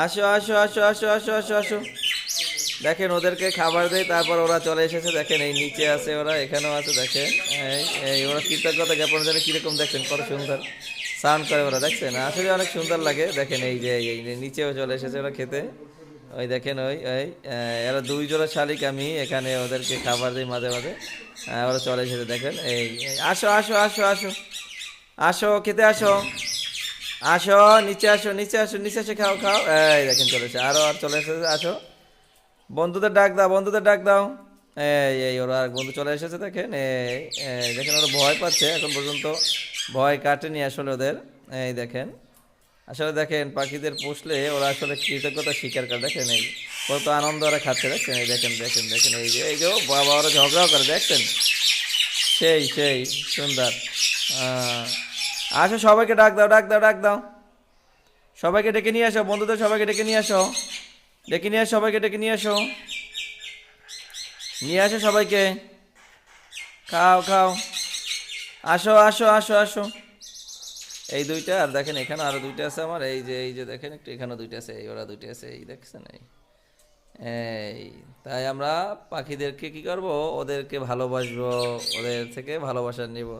আসো আসো আসো আসো আসো আসো আসো। দেখেন ওদেরকে খাবার দেয়, তারপর ওরা চলে এসেছে। দেখেন এই নিচে আছে ওরা, এখানেও আছে। দেখেন এই এই ওরা কৃতজ্ঞতা জ্ঞাপন যেন কিরকম, দেখছেন কত সুন্দর সাউন্ড করে ওরা, দেখছেন আসলে অনেক সুন্দর লাগে। দেখেন এই যে এই যে নিচেও চলে এসেছে ওরা খেতে। ওই দেখেন ওই ওই এরা দুই জোড়া শালিক, আমি এখানে ওদেরকে খাবার দিই মাঝে মাঝে। ওরা চলে এসেছে দেখেন এই এই, আসো আসো আসো আসো আসো খেতে আসো। আসো নিচে আসো, নিচে আসো, নিচে এসে খাও খাও। এই দেখেন চলে এসে আরো আর চলে এসেছে। আসো বন্ধুদের ডাক দাও, বন্ধুদের ডাক দাও। এই এই ওরা আর বন্ধু চলে এসেছে দেখেন এই এই দেখেন ওরা ভয় পাচ্ছে এখন পর্যন্ত, ভয় কাটেনি আসলে ওদের। এই দেখেন আসলে দেখেন পাখিদের পুষলে ওরা আসলে কৃতজ্ঞতা স্বীকার করে। দেখেন এই কত আনন্দ ওরা খাচ্ছে, দেখছেন এই দেখেন দেখেন দেখেন এই যে ও বাবা ওরা ঝগড়াও করে, দেখছেন সেই সেই সুন্দর। আহ, আসো সবাইকে ডাক দাও, ডাক দাও, ডাক দাও। সবাইকে ডেকে নিয়ে আসো, বন্ধুদের সবাইকে ডেকে নিয়ে আসো, ডেকে নিয়ে আসো, সবাইকে ডেকে নিয়ে আসো, নিয়ে আসো সবাইকে। খাও খাও, আসো আসো আসো আসো। এই দুইটা, আর দেখেন এখানে আরো দুইটা আছে আমার। এই যে দেখেন একটু এখানেও দুইটা আছে, এই ওরা দুইটা আছে, এই দেখছেন এই এই তাই আমরা পাখিদেরকে কি করব, ওদেরকে ভালোবাসবো, ওদের থেকে ভালোবাসা নিব।